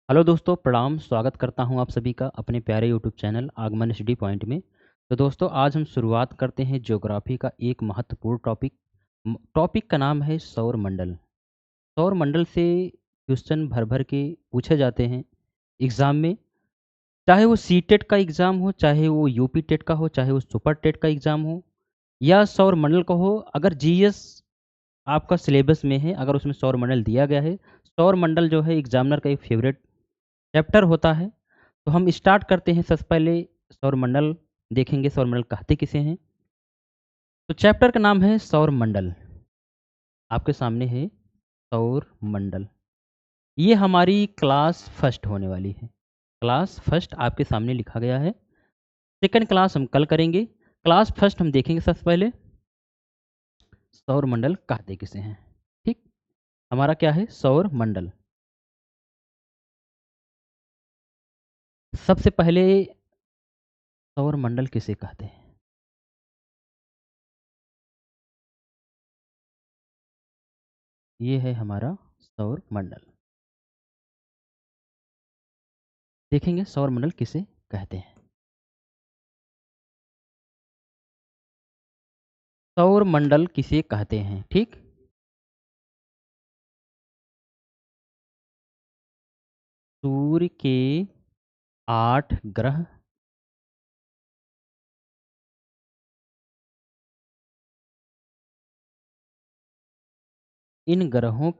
Hello दोस्तों, प्रणाम। स्वागत करता हूं आप सभी का अपने प्यारे यूट्यूब चैनल आगमन स्टडी पॉइंट में। तो दोस्तों, आज हम शुरुआत करते हैं ज्योग्राफी का एक महत्वपूर्ण टॉपिक। टॉपिक का नाम है सौर मंडल। सौर मंडल से क्वेश्चन भर भर के पूछे जाते हैं एग्ज़ाम में। चाहे वो सी टेट का एग्ज़ाम हो, चाहे वो यूपी टेट का हो, चाहे वो सुपर टेट का एग्ज़ाम हो, या सौर मंडल का हो। अगर जीएस आपका सिलेबस में है, अगर उसमें सौर मंडल दिया गया है, सौर मंडल जो है एग्जामिनर का एक फेवरेट चैप्टर होता है। तो हम स्टार्ट करते हैं। सबसे पहले सौरमंडल देखेंगे, सौरमंडल कहते किसे हैं। तो चैप्टर का नाम है सौर मंडल। आपके सामने है सौर मंडल। ये हमारी क्लास फर्स्ट होने वाली है। क्लास फर्स्ट आपके सामने लिखा गया है। सेकंड क्लास हम कल करेंगे। क्लास फर्स्ट हम देखेंगे सबसे पहले सौर मंडल कहते किसे हैं। ठीक। हमारा क्या है, सौर मंडल। सबसे पहले सौर मंडल किसे कहते हैं। ये है हमारा सौर मंडल। देखेंगे सौर मंडल किसे कहते हैं। सौर मंडल किसे कहते हैं। ठीक। सूर्य के 8 ग्रह, इन ग्रहों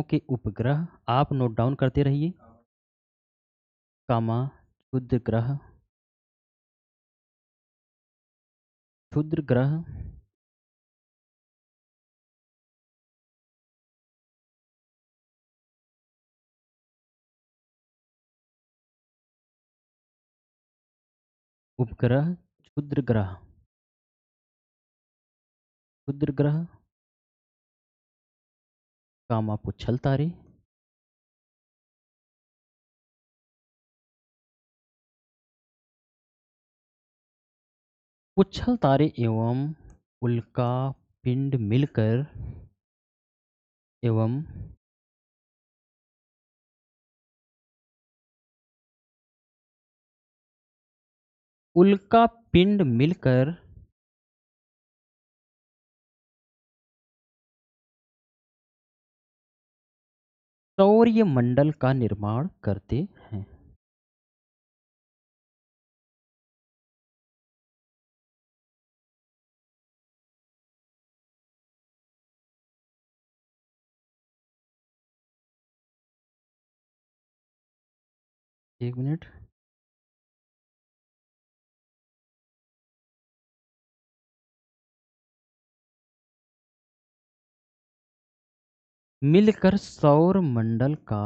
के उपग्रह आप नोट डाउन करते रहिए। कामा क्षुद्र ग्रह, क्षुद्र ग्रह, उपग्रह, क्षुद्र ग्रह, क्षुद्र ग्रह, कामा पुच्छल तारे, पुच्छल तारे एवं उल्का पिंड मिलकर एवं उल्का पिंड मिलकर सौर्य मंडल का निर्माण करते हैं। एक मिनट। मिलकर सौर मंडल का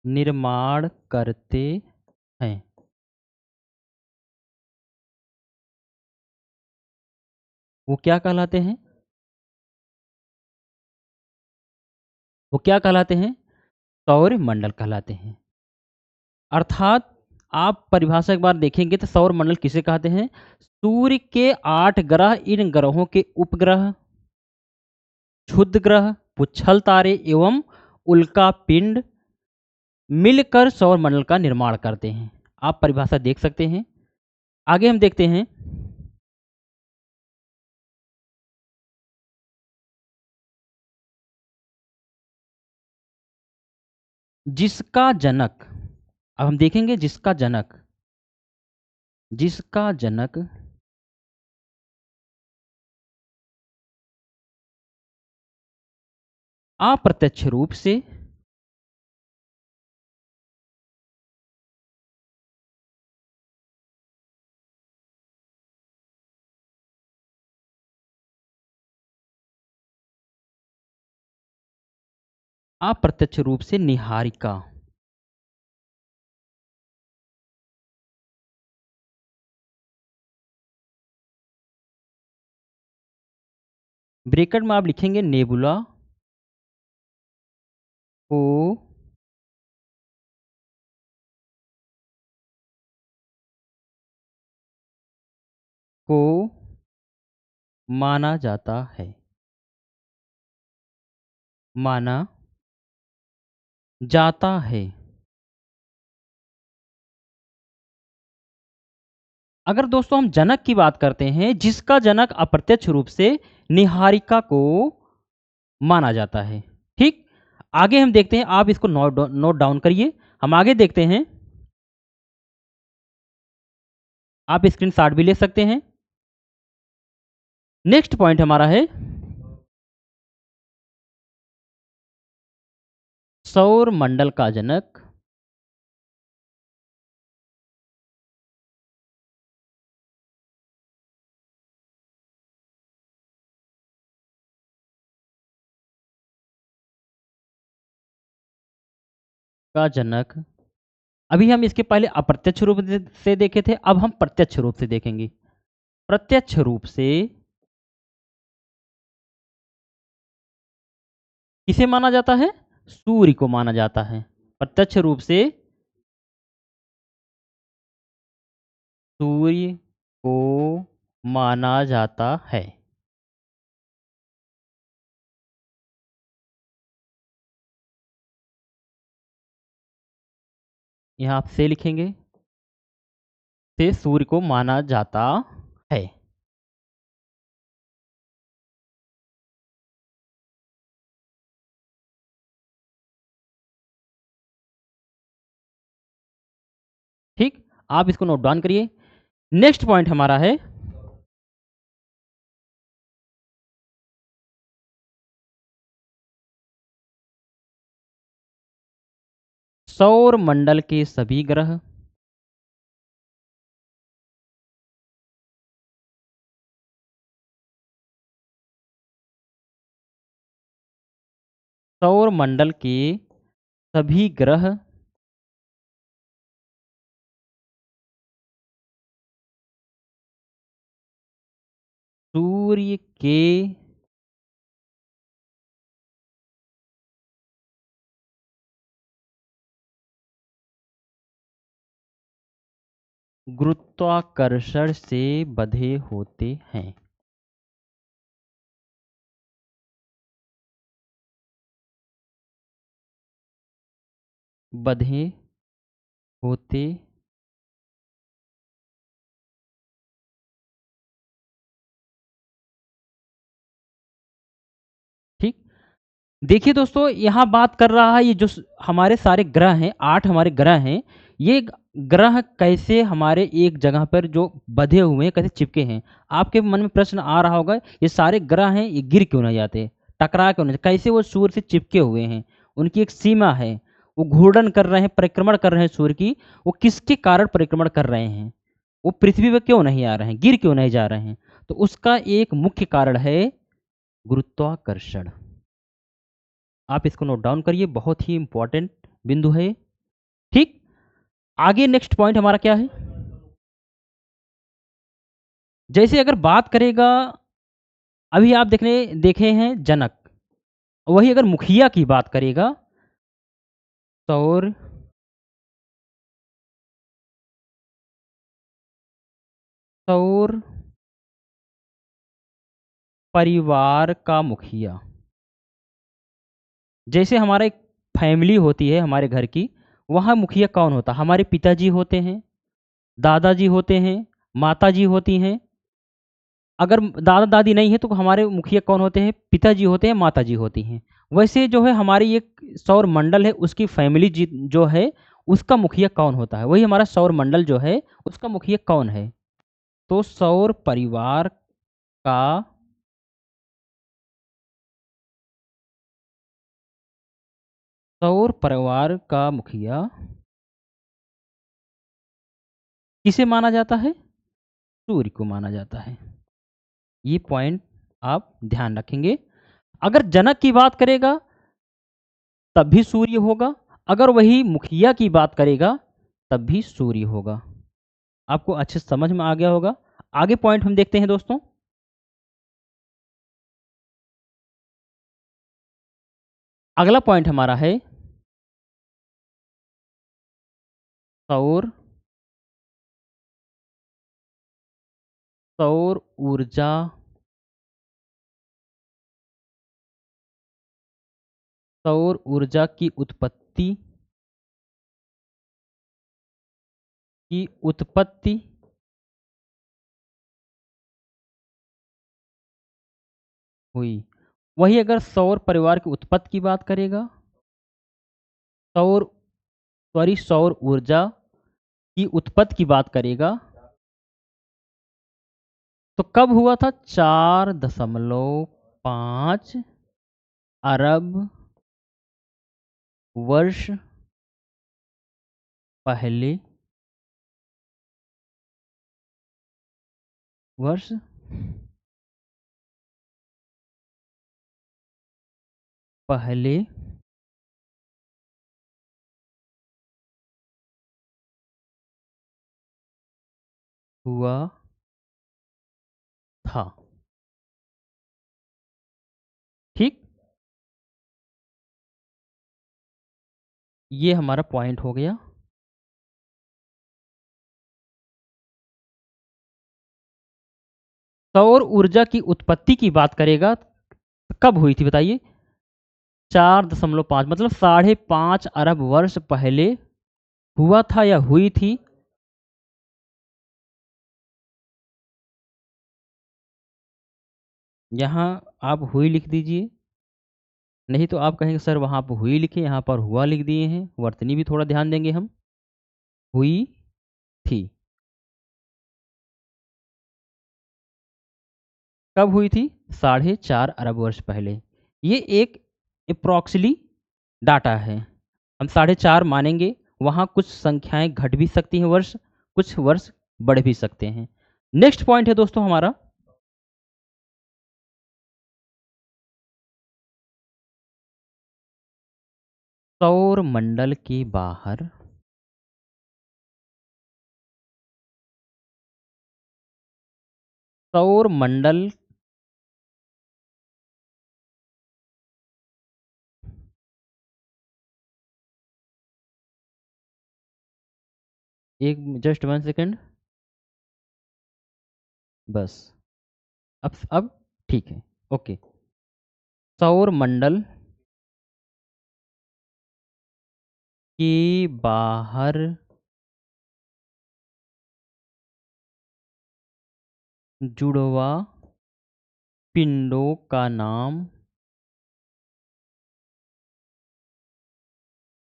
निर्माण करते हैं। वो क्या कहलाते हैं। वो क्या कहलाते हैं, सौर मंडल कहलाते हैं। अर्थात आप परिभाषा एक बार देखेंगे तो सौर मंडल किसे कहते हैं। सूर्य के 8 ग्रह, इन ग्रहों के उपग्रह, क्षुद्र ग्रह, पुच्छल तारे एवं उल्का पिंड मिलकर सौर मंडल का निर्माण करते हैं। आप परिभाषा देख सकते हैं। आगे हम देखते हैं। जिसका जनक, अब हम देखेंगे जिसका जनक, जिसका जनक अप्रत्यक्ष रूप से निहारिका, ब्रैकेट में आप लिखेंगे नेबुला को को माना जाता है, माना जाता है। अगर दोस्तों हम जनक की बात करते हैं, जिसका जनक अप्रत्यक्ष रूप से निहारिका को माना जाता है। ठीक, आगे हम देखते हैं, आप इसको नोट डाउन करिए। हम आगे देखते हैं, आप स्क्रीनशॉट भी ले सकते हैं। नेक्स्ट पॉइंट हमारा है सौर मंडल का जनक का जनक। अभी हम इसके पहले अप्रत्यक्ष रूप से देखे थे, अब हम प्रत्यक्ष रूप से देखेंगे। प्रत्यक्ष रूप से किसे माना जाता है? सूर्य को माना जाता है। प्रत्यक्ष रूप से सूर्य को माना जाता है। यहां आप से लिखेंगे, से सूर्य को माना जाता है। ठीक, आप इसको नोट डाउन करिए। नेक्स्ट पॉइंट हमारा है सौर मंडल के सभी ग्रह सौर मंडल के सभी ग्रह सूर्य के गुरुत्वाकर्षण से बंधे होते हैं। बंधे होते ठीक। देखिए दोस्तों, यहाँ बात कर रहा है, ये जो हमारे सारे ग्रह हैं, 8 हमारे ग्रह हैं, ये ग्रह कैसे हमारे एक जगह पर जो बंधे हुए हैं, कैसे चिपके हैं। आपके मन में प्रश्न आ रहा होगा, ये सारे ग्रह हैं, ये गिर क्यों नहीं जाते, टकरा क्यों नहीं, कैसे वो सूर्य से चिपके हुए हैं। उनकी एक सीमा है, वो घूर्णन कर रहे हैं, परिक्रमण कर रहे हैं सूर्य की। वो किसके कारण परिक्रमण कर रहे हैं, वो पृथ्वी पर क्यों नहीं आ रहे हैं, गिर क्यों नहीं जा रहे हैं। तो उसका एक मुख्य कारण है गुरुत्वाकर्षण। आप इसको नोट डाउन करिए, बहुत ही इंपॉर्टेंट बिंदु है। ठीक, आगे नेक्स्ट पॉइंट हमारा क्या है? जैसे अगर बात करेगा, अभी आप देखने देखे हैं जनक, वही अगर मुखिया की बात करेगा, सौर सौर परिवार का मुखिया। जैसे हमारा एक फैमिली होती है हमारे घर की, वहाँ मुखिया कौन होता है? हमारे पिताजी होते हैं, दादाजी होते हैं, माताजी होती हैं। अगर दादा दादी नहीं है तो हमारे मुखिया कौन होते हैं? पिताजी होते हैं, माताजी होती हैं। वैसे जो है हमारी एक सौर मंडल है, उसकी फैमिली जो है, उसका मुखिया कौन होता है? वही हमारा सौर मंडल जो है, उसका मुखिया कौन है? तो सौर परिवार का सौर परिवार का मुखिया किसे माना जाता है? सूर्य को माना जाता है। ये पॉइंट आप ध्यान रखेंगे। अगर जनक की बात करेगा तब भी सूर्य होगा, अगर वही मुखिया की बात करेगा तब भी सूर्य होगा। आपको अच्छे से समझ में आ गया होगा। आगे पॉइंट हम देखते हैं दोस्तों। अगला पॉइंट हमारा है सौर सौर ऊर्जा सौर ऊर्जा की उत्पत्ति हुई। वही अगर सौर परिवार की उत्पत्ति की बात करेगा, सौर सौर ऊर्जा की उत्पत्ति की बात करेगा, तो कब हुआ था? 4.5 अरब वर्ष पहले। वर्ष पहले हुआ था। ठीक, ये हमारा पॉइंट हो गया। सौर ऊर्जा की उत्पत्ति की बात करेगा तो कब हुई थी बताइए? 4.5 मतलब 5.5 अरब वर्ष पहले हुआ था या हुई थी? यहाँ आप हुई लिख दीजिए, नहीं तो आप कहेंगे सर वहाँ पर हुई लिखे, यहाँ पर हुआ लिख दिए हैं। वर्तनी भी थोड़ा ध्यान देंगे हम। हुई थी। कब हुई थी? 4.5 अरब वर्ष पहले। ये एक अप्रॉक्सली डाटा है, हम 4.5 मानेंगे। वहाँ कुछ संख्याएं घट भी सकती हैं वर्ष, कुछ वर्ष बढ़ भी सकते हैं। नेक्स्ट पॉइंट है दोस्तों हमारा सौर मंडल के बाहर सौर मंडल एक जस्ट 1 सेकेंड बस। अब ठीक है, ओके। सौर मंडल के बाहर जुड़वा पिंडों का नाम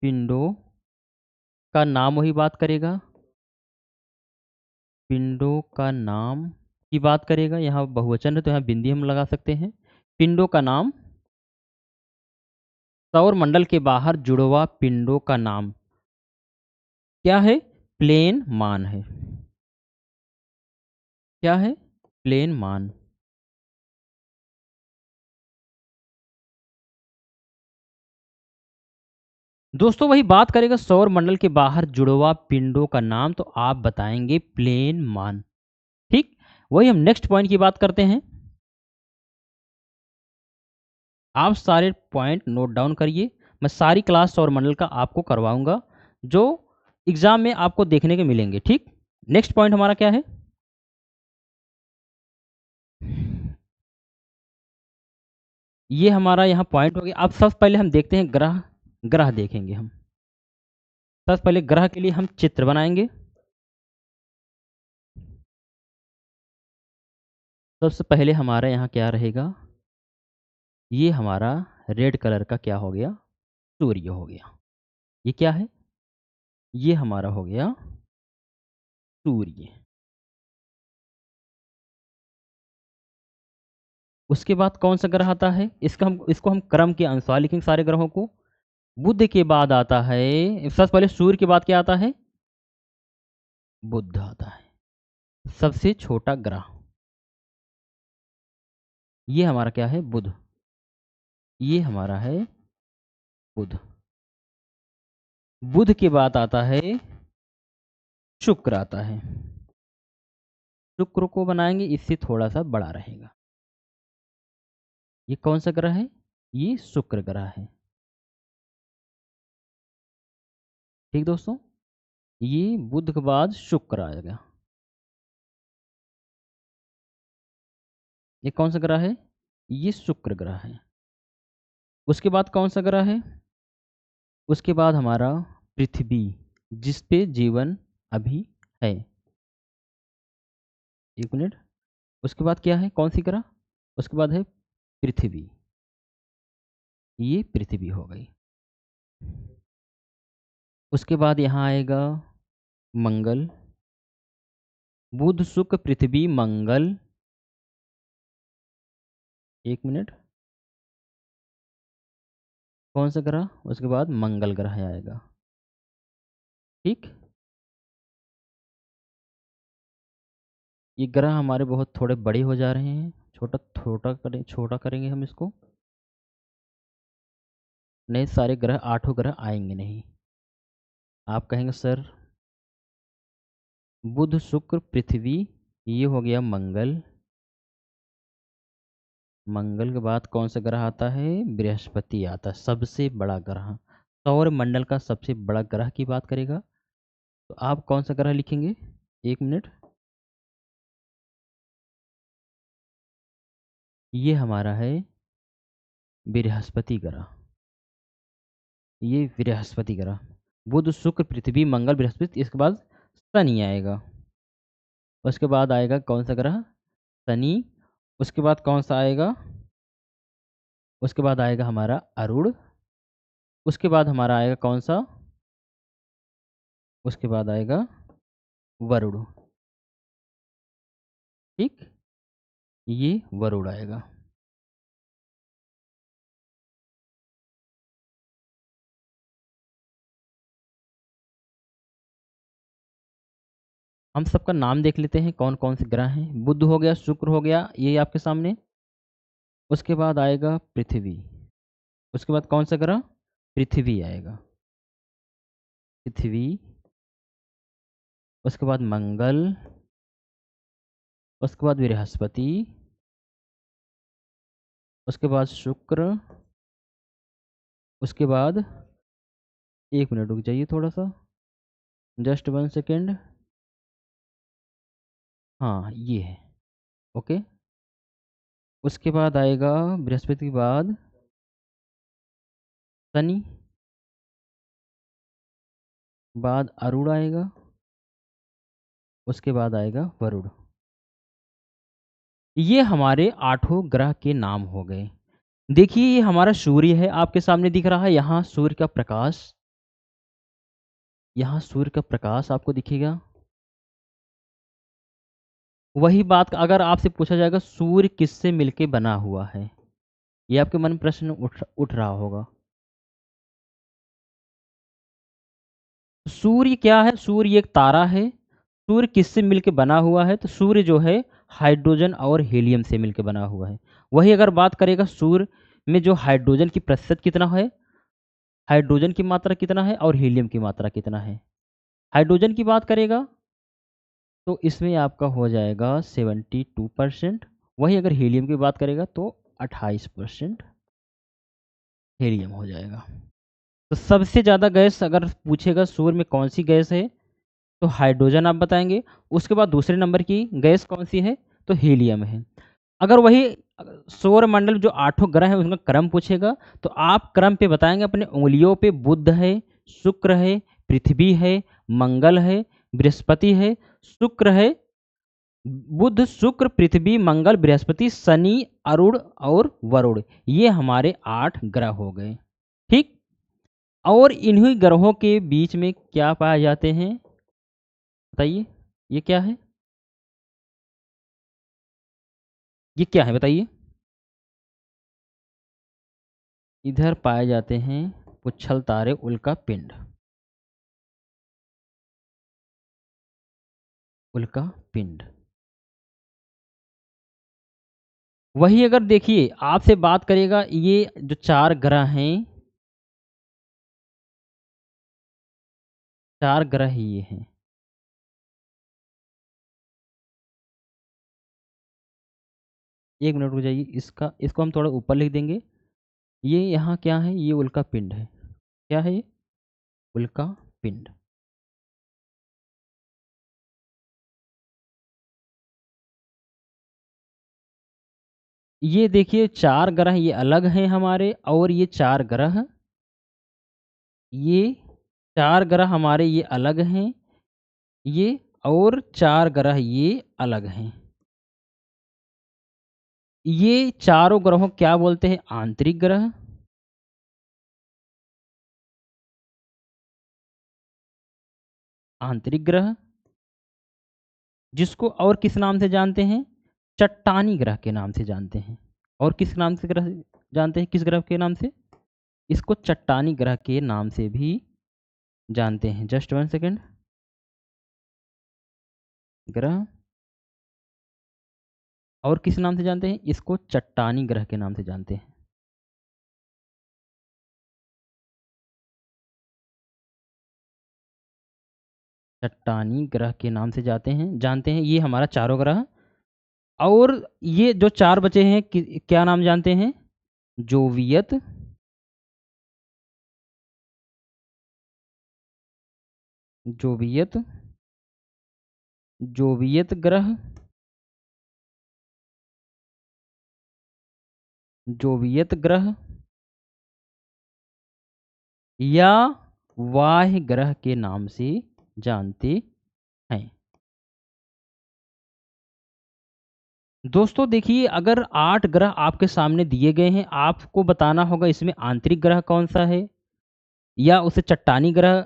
पिंडों का नाम वही बात करेगा, पिंडों का नाम की बात करेगा। यहाँ बहुवचन है तो यहाँ बिंदी हम लगा सकते हैं। पिंडों का नाम, सौर मंडल के बाहर जुड़वा पिंडों का नाम क्या है? प्लेन मान है। क्या है? प्लेन मान। दोस्तों वही बात करेगा सौर मंडल के बाहर जुड़वा पिंडों का नाम, तो आप बताएंगे प्लेन मान। ठीक, वही हम नेक्स्ट पॉइंट की बात करते हैं। आप सारे पॉइंट नोट डाउन करिए, मैं सारी क्लास सौर मंडल का आपको करवाऊंगा जो एग्जाम में आपको देखने के मिलेंगे। ठीक, नेक्स्ट पॉइंट हमारा क्या है? ये हमारा यहाँ पॉइंट हो गया। अब सबसे पहले हम देखते हैं ग्रह। ग्रह देखेंगे हम। सबसे पहले ग्रह के लिए हम चित्र बनाएंगे। सबसे पहले हमारा यहाँ क्या रहेगा? ये हमारा रेड कलर का क्या हो गया? सूर्य हो गया। ये क्या है? ये हमारा हो गया सूर्य। उसके बाद कौन सा ग्रह आता है? इसको हम क्रम के अनुसार लिखेंगे सारे ग्रहों को। बुध के बाद आता है, सबसे पहले सूर्य के बाद क्या आता है? बुध आता है, सबसे छोटा ग्रह। ये हमारा क्या है? बुध। ये हमारा है बुध। बुध के बाद आता है शुक्र आता है। शुक्र को बनाएंगे, इससे थोड़ा सा बड़ा रहेगा। ये कौन सा ग्रह है? ये शुक्र ग्रह है। ठीक दोस्तों, ये बुध के बाद शुक्र आएगा। ये कौन सा ग्रह है? ये शुक्र ग्रह है। उसके बाद कौन सा ग्रह है? उसके बाद हमारा पृथ्वी, जिस पे जीवन अभी है। एक मिनट, उसके बाद क्या है, कौन सी ग्रह? उसके बाद है पृथ्वी। ये पृथ्वी हो गई। उसके बाद यहाँ आएगा मंगल। बुध शुक्र पृथ्वी मंगल। एक मिनट, कौन सा ग्रह? उसके बाद मंगल ग्रह आएगा। ठीक, ये ग्रह हमारे बहुत थोड़े बड़े हो जा रहे हैं। छोटा करेंगे हम इसको। नहीं, सारे ग्रह, आठों ग्रह आएंगे नहीं। आप कहेंगे सर, बुध शुक्र पृथ्वी, ये हो गया मंगल। मंगल के बाद कौन सा ग्रह आता है? बृहस्पति आता है, सबसे बड़ा ग्रह। सौर मंडल का सबसे बड़ा ग्रह की बात करेगा तो आप कौन सा ग्रह लिखेंगे? एक मिनट, ये हमारा है बृहस्पति ग्रह। ये बृहस्पति ग्रह, बुध शुक्र पृथ्वी मंगल बृहस्पति। इसके बाद शनि आएगा। उसके बाद आएगा कौन सा ग्रह? शनि। उसके बाद कौन सा आएगा? उसके बाद आएगा हमारा अरुण। उसके बाद हमारा आएगा कौन सा? उसके बाद आएगा वरुण। ठीक, ये वरुण आएगा। हम सबका नाम देख लेते हैं, कौन कौन से ग्रह हैं। बुध हो गया, शुक्र हो गया, ये आपके सामने। उसके बाद आएगा पृथ्वी। उसके बाद कौन सा ग्रह? पृथ्वी आएगा, पृथ्वी। उसके बाद मंगल। उसके बाद बृहस्पति। उसके बाद शुक्र। उसके बाद, एक मिनट रुक जाइए थोड़ा सा, जस्ट 1 सेकेंड। हाँ, ये है। ओके। उसके बाद आएगा बृहस्पति के बाद शनि। बाद अरुण आएगा। उसके बाद आएगा वरुण। ये हमारे आठों ग्रह के नाम हो गए। देखिए, ये हमारा सूर्य है, आपके सामने दिख रहा है। यहाँ सूर्य का प्रकाश, यहाँ सूर्य का प्रकाश आपको दिखेगा। वही बात अगर आपसे पूछा जाएगा सूर्य किससे मिलके बना हुआ है, ये आपके मन में प्रश्न उठ रहा होगा। सूर्य क्या है? सूर्य एक तारा है। सूर्य किससे मिलके बना हुआ है? तो सूर्य जो है हाइड्रोजन और हीलियम से मिलके बना हुआ है। वही अगर बात करेगा सूर्य में जो हाइड्रोजन की प्रतिशत कितना है, हाइड्रोजन की मात्रा कितना है और हीलियम की मात्रा कितना है। हाइड्रोजन की बात करेगा तो इसमें आपका हो जाएगा 72%। वही अगर हीलियम की बात करेगा तो 28% हीलियम हो जाएगा। तो सबसे ज़्यादा गैस अगर पूछेगा सूर्य में कौन सी गैस है तो हाइड्रोजन आप बताएंगे। उसके बाद दूसरे नंबर की गैस कौन सी है? तो हीलियम है। अगर वही सौर मंडल जो आठों ग्रह है उसका क्रम पूछेगा तो आप क्रम पे बताएंगे अपने उंगलियों पे। बुध है, शुक्र है, पृथ्वी है, मंगल है, बृहस्पति है, शुक्र है। बुध शुक्र पृथ्वी मंगल बृहस्पति शनि अरुण और वरुण, ये हमारे 8 ग्रह हो गए। ठीक, और इन्हीं ग्रहों के बीच में क्या पाए जाते हैं बताइए? ये क्या है? ये क्या है बताइए? इधर पाए जाते हैं पुच्छल तारे, उल्का पिंड। उल्का पिंड। वही अगर देखिए आपसे बात करेगा, ये जो 4 ग्रह हैं, 4 ग्रह ये हैं। एक मिनट रुक जाइए, इसको हम थोड़ा ऊपर लिख देंगे। ये यहाँ क्या है? ये उल्का पिंड है। क्या है ये? उल्का पिंड। ये देखिए 4 ग्रह ये अलग हैं हमारे, और ये 4 ग्रह, ये 4 ग्रह हमारे ये अलग हैं, ये और 4 ग्रह ये अलग हैं। ये चारों ग्रहों क्या बोलते हैं? आंतरिक ग्रह। आंतरिक ग्रह, जिसको और किस नाम से जानते हैं? चट्टानी ग्रह के नाम से जानते हैं। और किस नाम से ग्रह जानते हैं? किस ग्रह के नाम से? इसको चट्टानी ग्रह के नाम से भी जानते हैं। Just 1 second. ग्रह, और किस नाम से जानते हैं? इसको चट्टानी ग्रह के नाम से जानते हैं। चट्टानी ग्रह के नाम से जानते हैं ये हमारा चारों ग्रह। और ये जो 4 बचे हैं क्या नाम जानते हैं? जोवियत, जोवियत, जोवियत ग्रह, जोवियत ग्रह, या वाह्य ग्रह के नाम से जानते हैं। दोस्तों देखिए, अगर 8 ग्रह आपके सामने दिए गए हैं, आपको बताना होगा इसमें आंतरिक ग्रह कौन सा है, या उसे चट्टानी ग्रह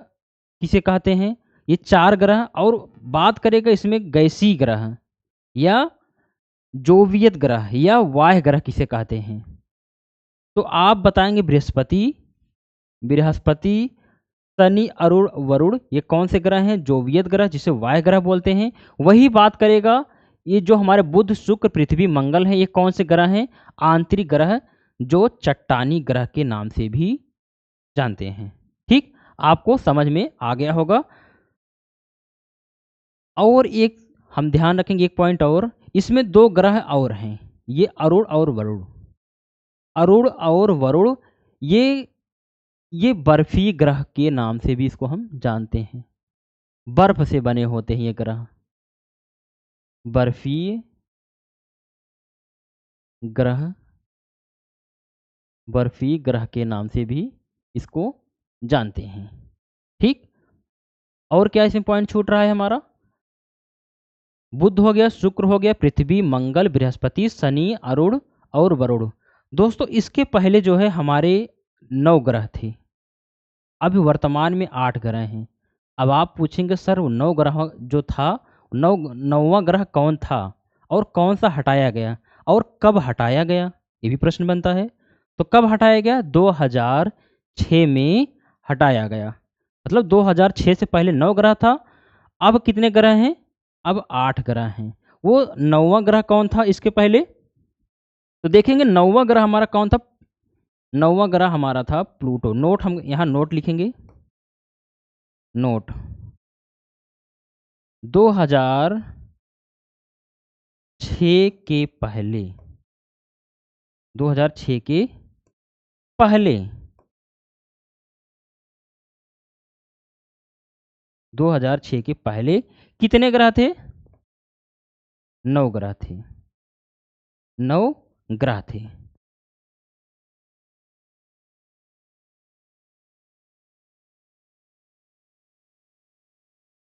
किसे कहते हैं। ये 4 ग्रह, और बात करेगा इसमें गैसीय ग्रह, या जोवियत ग्रह, या वाह्य ग्रह किसे कहते हैं। तो आप बताएंगे बृहस्पति, बृहस्पति, शनि, अरुण, वरुण, ये कौन से ग्रह हैं? जोवियत ग्रह, जिसे वाह्य ग्रह बोलते हैं। वही बात करेगा ये जो हमारे बुध, शुक्र, पृथ्वी, मंगल हैं, ये कौन से ग्रह हैं? आंतरिक ग्रह, जो चट्टानी ग्रह के नाम से भी जानते हैं। ठीक, आपको समझ में आ गया होगा। और एक हम ध्यान रखेंगे, एक पॉइंट और, इसमें 2 ग्रह और हैं, ये अरुण और वरुण। अरुण और वरुण, ये बर्फीय ग्रह के नाम से भी इसको हम जानते हैं। बर्फ से बने होते हैं ये ग्रह, बर्फीय ग्रह, बर्फीय ग्रह के नाम से भी इसको जानते हैं। ठीक, और क्या इसमें पॉइंट छूट रहा है हमारा? बुध हो गया, शुक्र हो गया, पृथ्वी, मंगल, बृहस्पति, शनि, अरुण और वरुण। दोस्तों इसके पहले जो है हमारे 9 ग्रह थे, अभी वर्तमान में 8 ग्रह हैं। अब आप पूछेंगे सर वो 9 ग्रह जो था, 9वां ग्रह कौन था, और कौन सा हटाया गया, और कब हटाया गया, ये भी प्रश्न बनता है। तो कब हटाया गया? 2006 में हटाया गया। मतलब 2006 से पहले 9 ग्रह था, अब कितने ग्रह हैं? अब 8 ग्रह हैं। वो 9वां ग्रह कौन था इसके पहले? तो देखेंगे 9वां ग्रह हमारा कौन था? 9वां ग्रह हमारा था प्लूटो। नोट, हम यहाँ नोट लिखेंगे, नोट। 2006 के पहले, 2006 के पहले, 2006 के पहले कितने ग्रह थे? 9 ग्रह थे, 9 ग्रह थे।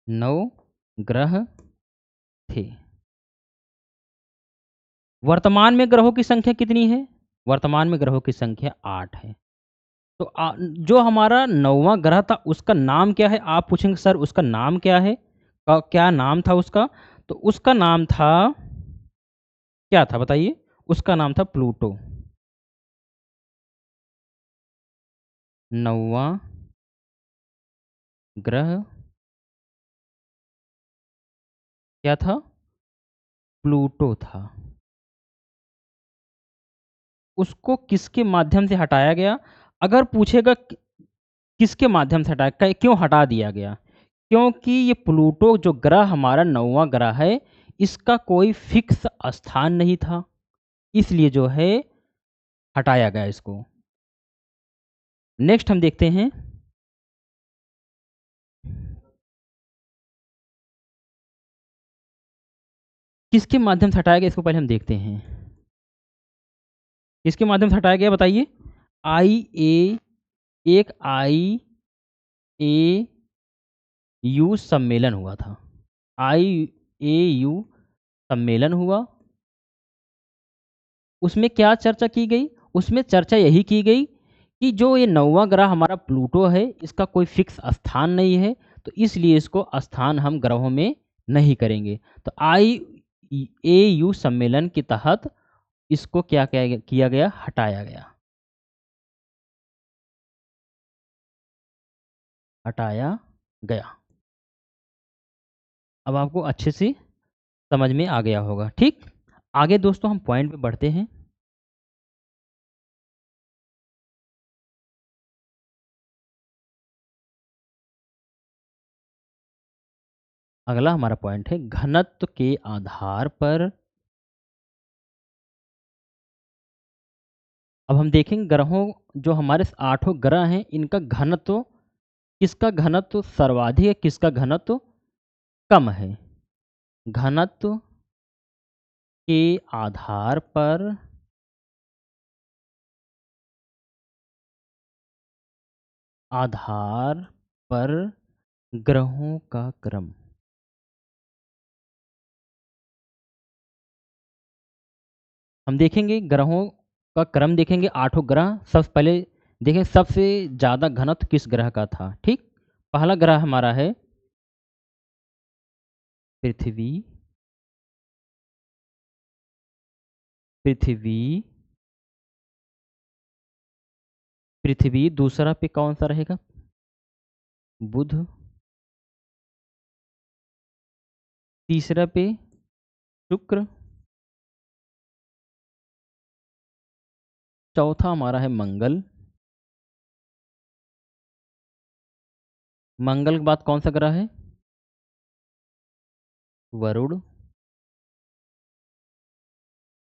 9 ग्रह थे। वर्तमान में ग्रहों की संख्या कितनी है? वर्तमान में ग्रहों की संख्या 8 है। तो जो हमारा 9वां ग्रह था उसका नाम क्या है? आप पूछेंगे सर उसका नाम क्या है? क्या नाम था उसका? तो उसका नाम था, क्या था बताइए? उसका नाम था प्लूटो। 9वां ग्रह क्या था? प्लूटो था। उसको किसके माध्यम से हटाया गया? अगर पूछेगा किसके माध्यम से हटाया, क्यों हटा दिया गया? क्योंकि ये प्लूटो जो ग्रह हमारा 9वां ग्रह है, इसका कोई फिक्स स्थान नहीं था, इसलिए जो है हटाया गया इसको। नेक्स्ट हम देखते हैं, किसके माध्यम से हटाया गया, इसको पहले हम देखते हैं। किसके माध्यम से हटाया गया बताइए। आई ए, एक आई ए यू सम्मेलन हुआ था। आई ए यू सम्मेलन हुआ। उसमें क्या चर्चा की गई? उसमें चर्चा यही की गई कि जो ये 9वां ग्रह हमारा प्लूटो है, इसका कोई फिक्स स्थान नहीं है, तो इसलिए इसको स्थान हम ग्रहों में नहीं करेंगे। तो आई ए यू सम्मेलन के तहत इसको क्या किया गया, हटाया गया। हटाया गया। अब आपको अच्छे से समझ में आ गया होगा। ठीक, आगे दोस्तों हम पॉइंट पे बढ़ते हैं। अगला हमारा पॉइंट है घनत्व के आधार पर। अब हम देखेंगे ग्रहों, जो हमारे 8 ग्रह हैं, इनका घनत्व, किसका घनत्व सर्वाधिक है, किसका घनत्व कम है। घनत्व के आधार पर ग्रहों का क्रम। हम देखेंगे ग्रहों का क्रम, देखेंगे 8 ग्रह। सबसे पहले देखें सबसे ज़्यादा घनत्व किस ग्रह का था। ठीक, पहला ग्रह हमारा है पृथ्वी। पृथ्वी पृथ्वी दूसरा पे कौन सा रहेगा? बुध। तीसरा पे शुक्र। चौथा हमारा है मंगल। मंगल के बाद कौन सा ग्रह है? वरुण।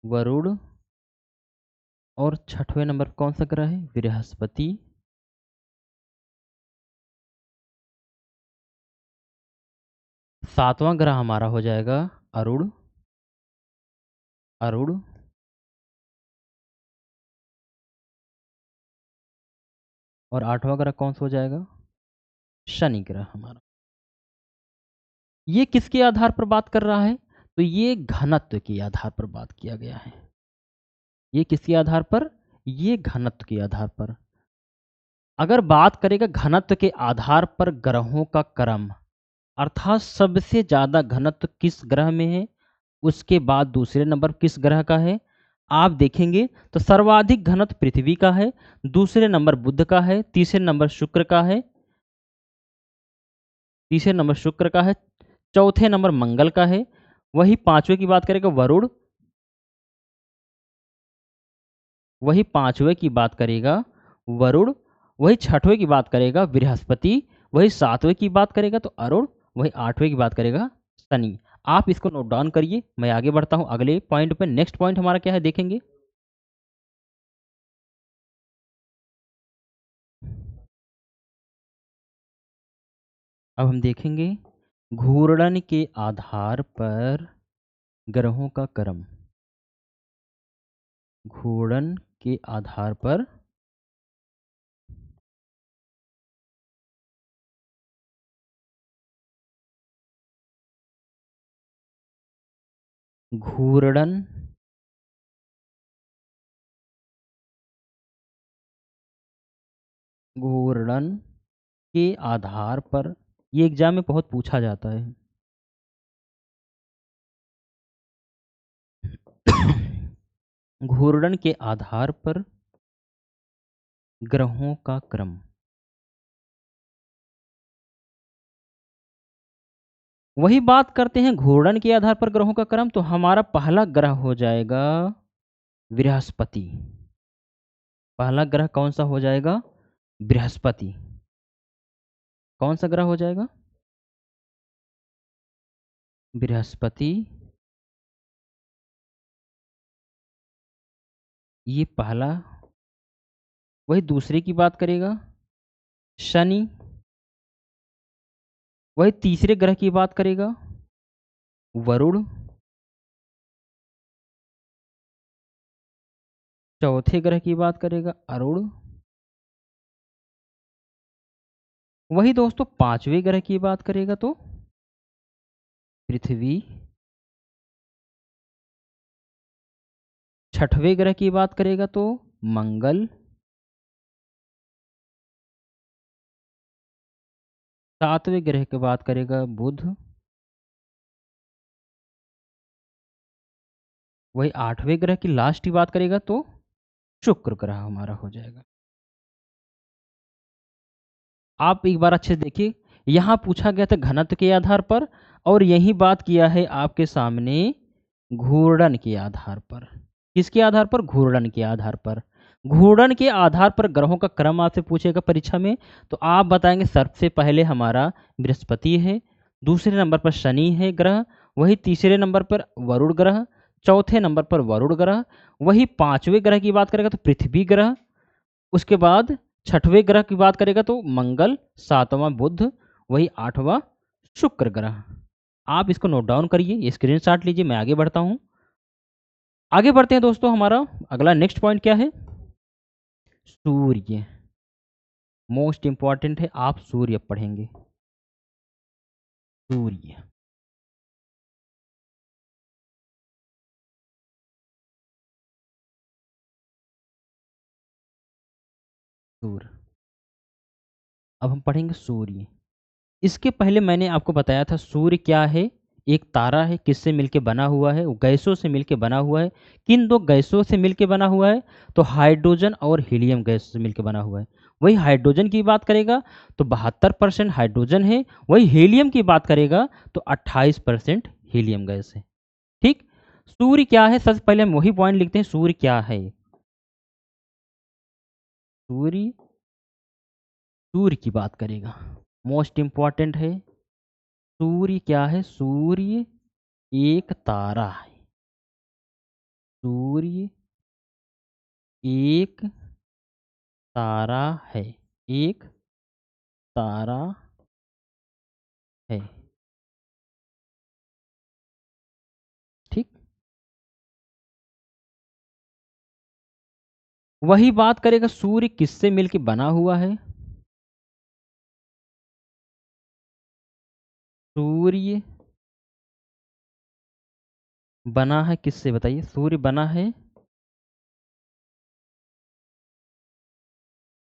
वरुण। और छठवें नंबर पर कौन सा ग्रह है? बृहस्पति। सातवां ग्रह हमारा हो जाएगा अरुण। अरुण। और आठवां ग्रह कौन सा हो जाएगा? शनि ग्रह हमारा। ये किसके आधार पर बात कर रहा है? तो ये घनत्व के आधार पर बात किया गया है। ये किसके आधार पर? ये घनत्व के आधार पर। अगर बात करेगा घनत्व के आधार पर ग्रहों का क्रम, अर्थात सबसे ज्यादा घनत्व किस ग्रह में है, उसके बाद दूसरे नंबर किस ग्रह का है, आप देखेंगे तो सर्वाधिक घनत्व पृथ्वी का है, दूसरे नंबर बुध का है, तीसरे नंबर शुक्र का है, तीसरे नंबर शुक्र का है, चौथे नंबर मंगल का है। वही पांचवें की बात करेगा वरुण। वही पांचवें की बात करेगा वरुण। वही छठवें की बात करेगा बृहस्पति। वही सातवें की बात करेगा तो अरुण। वही आठवें की बात करेगा शनि। आप इसको नोट डाउन करिए, मैं आगे बढ़ता हूं अगले पॉइंट पे। नेक्स्ट पॉइंट हमारा क्या है देखेंगे। अब हम देखेंगे घूर्णन के आधार पर ग्रहों का क्रम। घूर्णन के आधार पर घूर्णन घूर्णन के आधार पर, ये एग्जाम में बहुत पूछा जाता है। घूर्णन के आधार पर ग्रहों का क्रम। वही बात करते हैं घूर्णन के आधार पर ग्रहों का क्रम, तो हमारा पहला ग्रह हो जाएगा बृहस्पति। पहला ग्रह कौन सा हो जाएगा? बृहस्पति। कौन सा ग्रह हो जाएगा? बृहस्पति। ये पहला। वही दूसरे की बात करेगा शनि। वही तीसरे ग्रह की बात करेगा वरुण। चौथे ग्रह की बात करेगा अरुण। वही दोस्तों पांचवें ग्रह की बात करेगा तो पृथ्वी। छठवें ग्रह की बात करेगा तो मंगल। सातवें ग्रह की बात करेगा बुध। वही आठवें ग्रह की लास्ट की बात करेगा तो शुक्र ग्रह हमारा हो जाएगा। आप एक बार अच्छे से देखिए, यहाँ पूछा गया था घनत्व के आधार पर, और यही बात किया है आपके सामने घूर्णन के आधार पर। किसके आधार पर? घूर्णन के आधार पर। घूर्णन के आधार पर ग्रहों का क्रम आपसे पूछेगा परीक्षा में, तो आप बताएंगे सबसे पहले हमारा बृहस्पति है, दूसरे नंबर पर शनि है ग्रह, वही तीसरे नंबर पर वरुण ग्रह, चौथे नंबर पर वरुण ग्रह, वही पांचवें ग्रह की बात करेगा तो पृथ्वी ग्रह, उसके बाद छठवें ग्रह की बात करेगा तो मंगल, सातवां बुध, वही आठवां शुक्र ग्रह। आप इसको नोट डाउन करिए, स्क्रीनशॉट लीजिए, मैं आगे बढ़ता हूं। आगे बढ़ते हैं दोस्तों, हमारा अगला नेक्स्ट पॉइंट क्या है? सूर्य। मोस्ट इंपॉर्टेंट है, आप सूर्य पढ़ेंगे। सूर्य। सूर्य। अब हम पढ़ेंगे सूर्य। इसके पहले मैंने आपको बताया था सूर्य क्या है। एक तारा है, किससे मिलके बना हुआ है? वो गैसों से मिलके बना हुआ है। किन दो गैसों से मिलके बना हुआ है? तो हाइड्रोजन और हीलियम गैस से मिलके बना हुआ है। वही हाइड्रोजन की बात करेगा तो 72% हाइड्रोजन है, वही हीलियम की बात करेगा तो 28% हीलियम गैस है। ठीक। सूर्य क्या है, सबसे पहले हम वही पॉइंट लिखते हैं, सूर्य क्या है। सूर्य, सूर्य की बात करेगा, मोस्ट इंपॉर्टेंट है। सूर्य क्या है? सूर्य एक तारा है। सूर्य एक तारा है। एक तारा है। ठीक। वही बात करेगा सूर्य किससे मिलके बना हुआ है। सूर्य बना है किससे बताइए? सूर्य बना है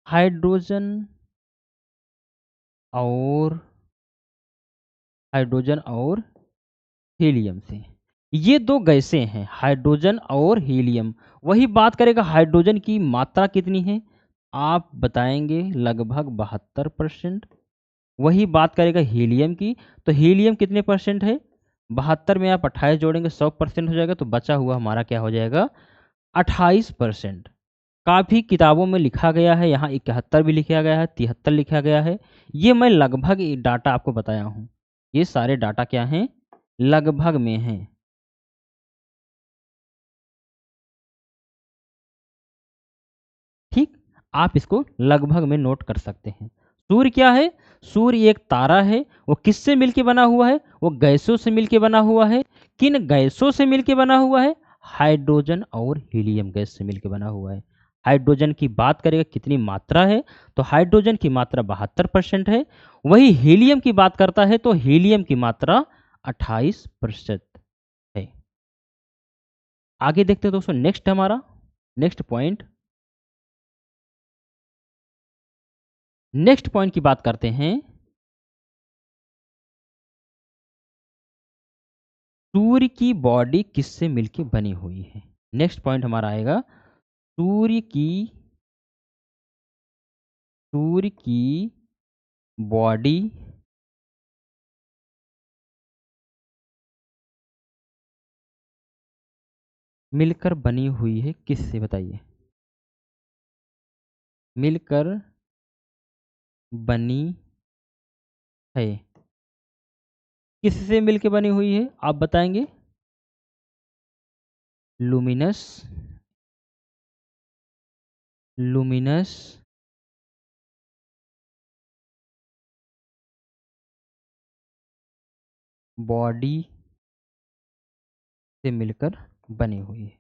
हाइड्रोजन और हाइड्रोजन और हीलियम से। ये दो गैसें हैं, हाइड्रोजन और हीलियम। वही बात करेगा हाइड्रोजन की मात्रा कितनी है, आप बताएंगे लगभग 72%। वही बात करेगा हीलियम की, तो हीलियम कितने परसेंट है? 72 में आप 28 जोड़ेंगे 100% हो जाएगा, तो बचा हुआ हमारा क्या हो जाएगा? 28%। काफ़ी किताबों में लिखा गया है, यहाँ 71 भी लिखा गया है, 73 लिखा गया है। ये मैं लगभग डाटा आपको बताया हूँ। ये सारे डाटा क्या हैं? लगभग में हैं। ठीक। आप इसको लगभग में नोट कर सकते हैं। सूर्य क्या है? सूर्य एक तारा है। वो किससे मिलके बना हुआ है? वो गैसों से मिलके बना हुआ है। किन गैसों से मिलके बना हुआ है? हाइड्रोजन और हीलियम गैस से मिलके बना हुआ है। हाइड्रोजन की बात करेगा कितनी मात्रा है, तो हाइड्रोजन की मात्रा 72% है। वही हीलियम की बात करता है तो हीलियम की मात्रा 28% है। आगे देखते हैं दोस्तों, नेक्स्ट हमारा नेक्स्ट पॉइंट। नेक्स्ट पॉइंट की बात करते हैं, सूर्य की बॉडी किससे मिलके बनी हुई है। नेक्स्ट पॉइंट हमारा आएगा, सूर्य की सूर्य की बॉडी मिलकर बनी हुई है किससे बताइए? मिलकर बनी है। किससे मिलके बनी हुई है आप बताएंगे? लुमिनस लुमिनस बॉडी से मिलकर बनी हुई है।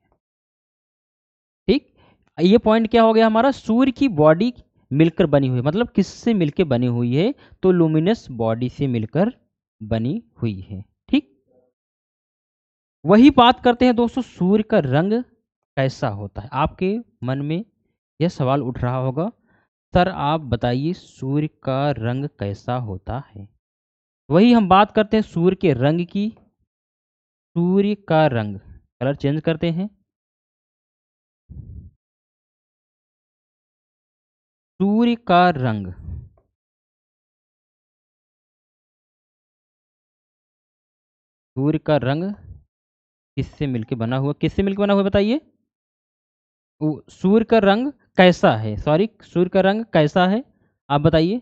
ठीक। ये पॉइंट क्या हो गया हमारा, सूर्य की बॉडी मिलकर बनी हुई है, मतलब किससे मिलकर बनी हुई है, तो लुमिनस बॉडी से मिलकर बनी हुई है। ठीक, वही बात करते हैं दोस्तों, सूर्य का रंग कैसा होता है। आपके मन में यह सवाल उठ रहा होगा, सर आप बताइए सूर्य का रंग कैसा होता है। वही हम बात करते हैं सूर्य के रंग की। सूर्य का रंग, कलर चेंज करते हैं। सूर्य का रंग, सूर्य का रंग किससे मिलके बना हुआ, किससे मिलके बना हुआ बताइए। सूर्य का रंग कैसा है, सॉरी, सूर्य का रंग कैसा है आप बताइए।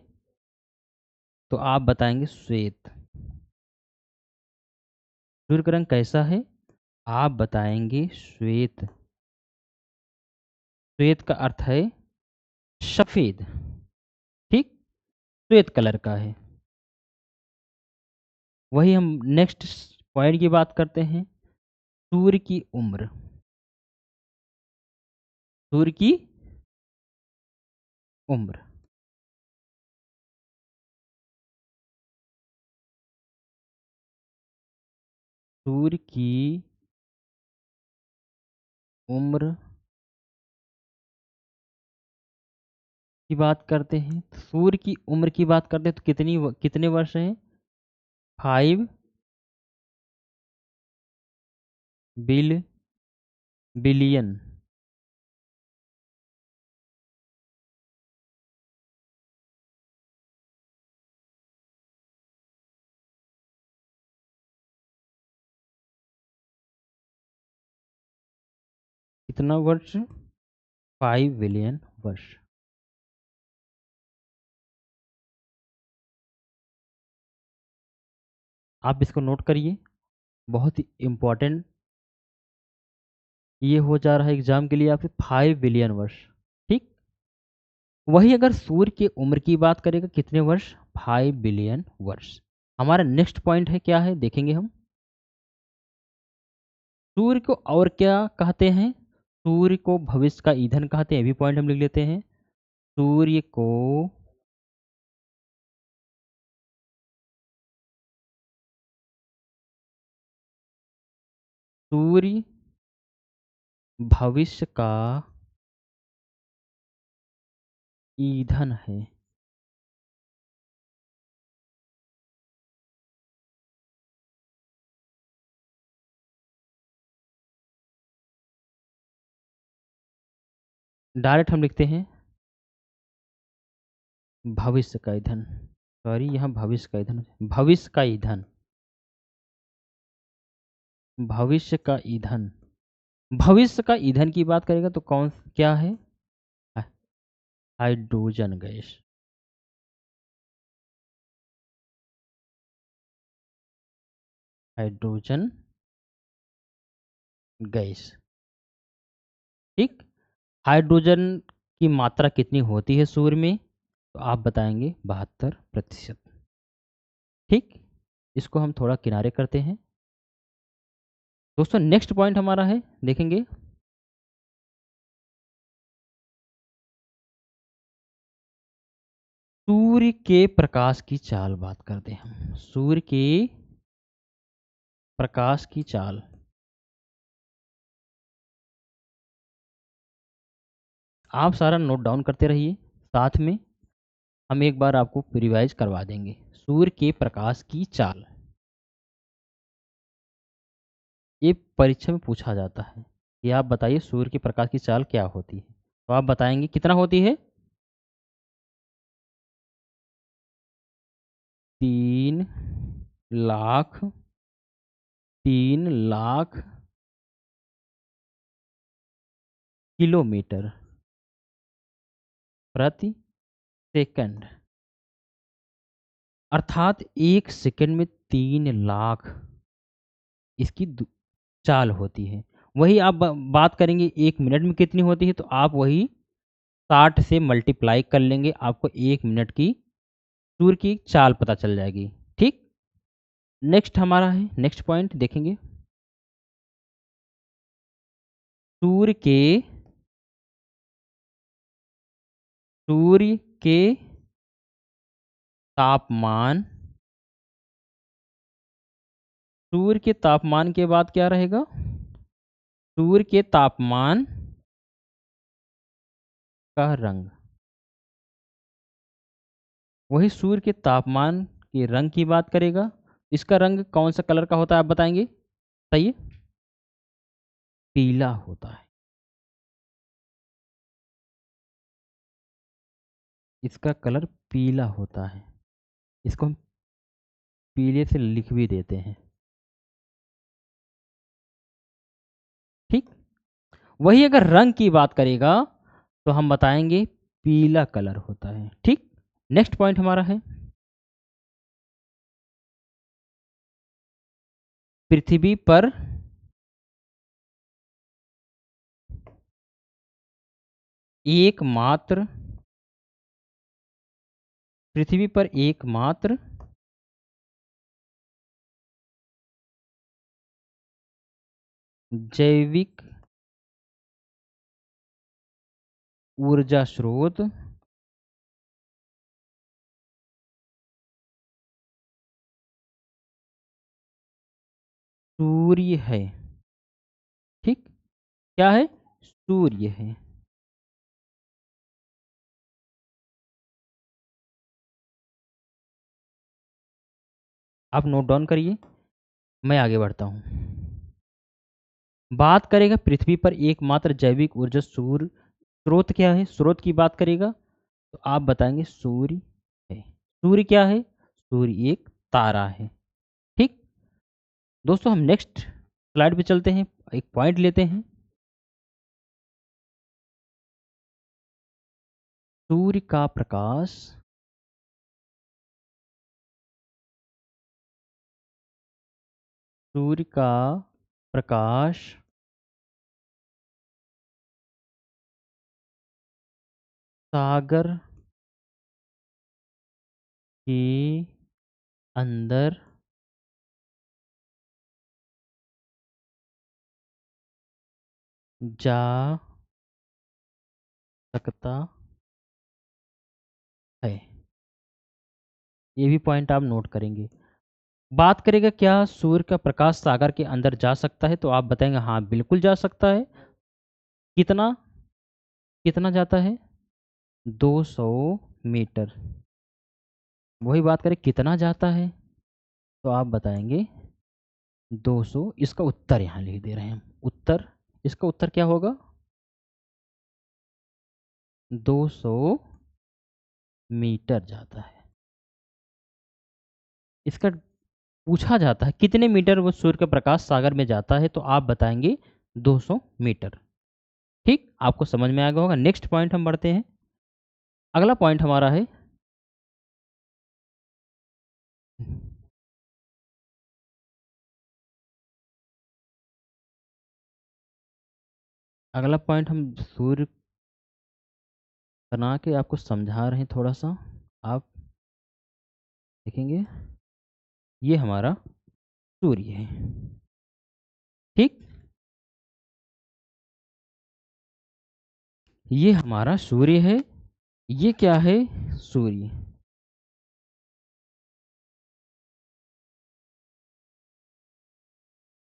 तो आप बताएंगे श्वेत। सूर्य का रंग कैसा है, आप बताएंगे श्वेत। श्वेत का अर्थ है सफेद। ठीक, श्वेत कलर का है। वही हम नेक्स्ट पॉइंट की बात करते हैं, सूर्य की उम्र। सूर्य की उम्र, सूर्य की उम्र की बात करते हैं। सूर्य की उम्र की बात करते हैं तो कितने वर्ष हैं, 5 बिलियन। कितना वर्ष, 5 बिलियन वर्ष। आप इसको नोट करिए, बहुत ही इम्पोर्टेंट ये हो जा रहा है एग्जाम के लिए आपके, 5 बिलियन वर्ष। ठीक, वही अगर सूर्य की उम्र की बात करेगा कितने वर्ष, 5 बिलियन वर्ष। हमारा नेक्स्ट पॉइंट है, क्या है देखेंगे हम। सूर्य को और क्या कहते हैं, सूर्य को भविष्य का ईंधन कहते हैं, ये भी पॉइंट हम लिख लेते हैं। सूर्य को सूर्य भविष्य का ईंधन है। डायरेक्ट हम लिखते हैं भविष्य का ईंधन, सॉरी यहाँ भविष्य का ईंधन, भविष्य का ईंधन, भविष्य का ईंधन। भविष्य का ईंधन की बात करेगा तो कौन क्या है, हाइड्रोजन गैस। Hydrogen gas. ठीक, हाइड्रोजन की मात्रा कितनी होती है सूर्य में, तो आप बताएंगे 72%। ठीक, इसको हम थोड़ा किनारे करते हैं दोस्तों। नेक्स्ट पॉइंट हमारा है, देखेंगे सूर्य के प्रकाश की चाल। बात करते हैं हम सूर्य के प्रकाश की चाल। आप सारा नोट डाउन करते रहिए, साथ में हम एक बार आपको रिवाइज करवा देंगे। सूर्य के प्रकाश की चाल, ये परीक्षा में पूछा जाता है कि आप बताइए सूर्य के प्रकाश की चाल क्या होती है, तो आप बताएंगे कितना होती है, 3 लाख, 3 लाख किलोमीटर प्रति सेकंड। अर्थात 1 सेकंड में 3 लाख इसकी चाल होती है। वही आप बात करेंगे 1 मिनट में कितनी होती है, तो आप वही 60 से मल्टीप्लाई कर लेंगे, आपको 1 मिनट की सूर्य की चाल पता चल जाएगी। ठीक, नेक्स्ट हमारा है, नेक्स्ट पॉइंट देखेंगे, सूर्य के सूर्य के तापमान, सूर्य के तापमान के बाद क्या रहेगा? सूर्य के तापमान का रंग। वही सूर्य के तापमान के रंग की बात करेगा। इसका रंग कौन सा कलर का होता है, आप बताएंगे? बताइए। पीला होता है। इसका कलर पीला होता है। इसको हम पीले से लिख भी देते हैं। ठीक। वही अगर रंग की बात करेगा तो हम बताएंगे पीला कलर होता है। ठीक। नेक्स्ट पॉइंट हमारा है, पृथ्वी पर एकमात्र, पृथ्वी पर एकमात्र जैविक ऊर्जा स्रोत सूर्य है। ठीक। क्या है? सूर्य है। आप नोट डाउन करिए, मैं आगे बढ़ता हूँ। बात करेगा पृथ्वी पर एकमात्र जैविक ऊर्जा सूर्य, स्रोत क्या है? स्रोत की बात करेगा तो आप बताएंगे सूर्य है। सूर्य क्या है? सूर्य एक तारा है। ठीक। दोस्तों हम नेक्स्ट स्लाइड पे चलते हैं, एक पॉइंट लेते हैं। सूर्य का प्रकाश सूर्य का प्रकाश सागर के अंदर जा सकता है। ये भी पॉइंट आप नोट करेंगे। बात करेगा क्या सूर्य का प्रकाश सागर के अंदर जा सकता है, तो आप बताएंगे हाँ बिल्कुल जा सकता है। कितना? कितना जाता है? 200 मीटर। वही बात करें कितना जाता है, तो आप बताएंगे 200। इसका उत्तर यहाँ लिख दे रहे हैं हम। उत्तर, इसका उत्तर क्या होगा? 200 मीटर जाता है। इसका पूछा जाता है कितने मीटर वो सूर्य का प्रकाश सागर में जाता है, तो आप बताएंगे 200 मीटर। ठीक। आपको समझ में आ गया होगा। नेक्स्ट पॉइंट हम बढ़ते हैं। अगला पॉइंट हमारा है, अगला पॉइंट हम सूर्य बना के आपको समझा रहे हैं थोड़ा सा। आप देखेंगे ये हमारा सूर्य है। ठीक। ये हमारा सूर्य है। ये क्या है? सूर्य।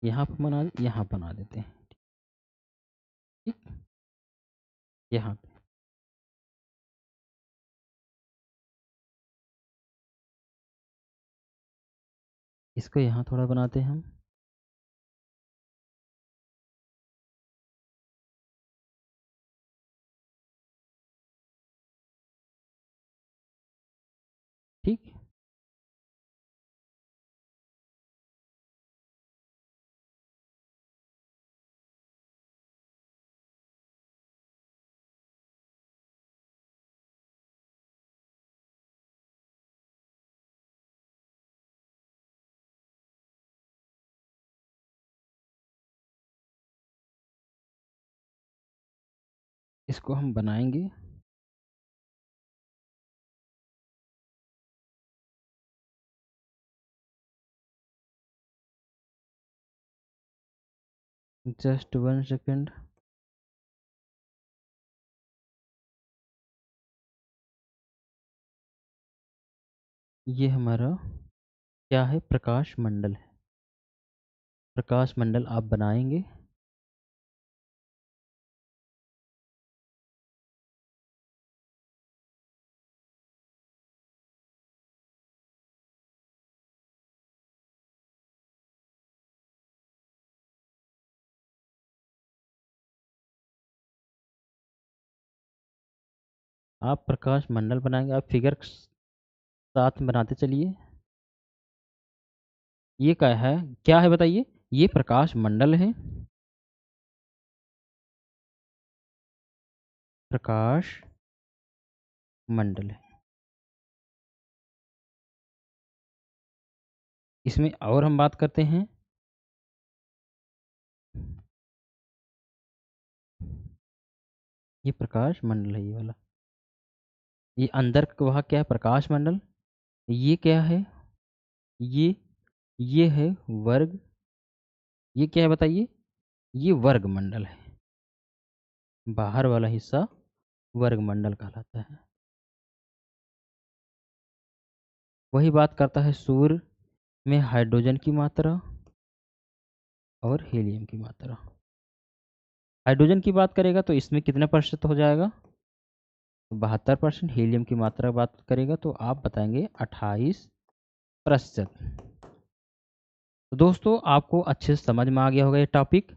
यहाँ बना देते हैं। ठीक। यहाँ पे इसको यहाँ थोड़ा बनाते हैं हम। ठीक। इसको हम बनाएंगे। Just 1 second. ये हमारा क्या है, प्रकाश मंडल है। प्रकाश मंडल आप बनाएंगे। आप प्रकाश मंडल बनाएंगे, आप फिगर साथ में बनाते चलिए। ये क्या है बताइए। ये प्रकाश मंडल है। प्रकाश मंडल है। इसमें और हम बात करते हैं। ये प्रकाश मंडल है, ये वाला। ये अंदर का वह क्या है, प्रकाश मंडल। ये क्या है, ये ये है वर्ग। ये क्या है बताइए। ये वर्ग मंडल है। बाहर वाला हिस्सा वर्ग मंडल कहलाता है। वही बात करता है सूर्य में हाइड्रोजन की मात्रा और हीलियम की मात्रा। हाइड्रोजन की बात करेगा तो इसमें कितने प्रतिशत हो जाएगा, 72%। हीलियम की मात्रा बात करेगा तो आप बताएंगे 28%। तो दोस्तों आपको अच्छे से समझ में आ गया होगा ये टॉपिक।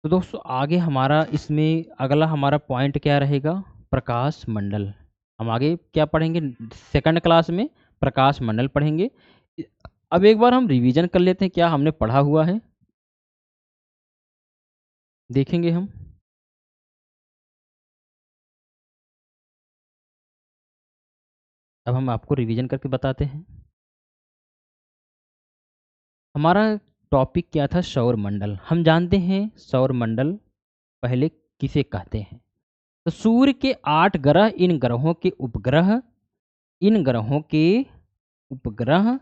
तो दोस्तों आगे हमारा इसमें अगला हमारा पॉइंट क्या रहेगा, प्रकाश मंडल। हम आगे क्या पढ़ेंगे, सेकंड क्लास में प्रकाश मंडल पढ़ेंगे। अब एक बार हम रिवीजन कर लेते हैं क्या हमने पढ़ा हुआ है, देखेंगे हम। अब हम आपको रिवीजन करके बताते हैं। हमारा टॉपिक क्या था, सौर मंडल। हम जानते हैं सौर मंडल पहले किसे कहते हैं। तो सूर्य के 8 ग्रह, इन ग्रहों के उपग्रह, इन ग्रहों के उपग्रह,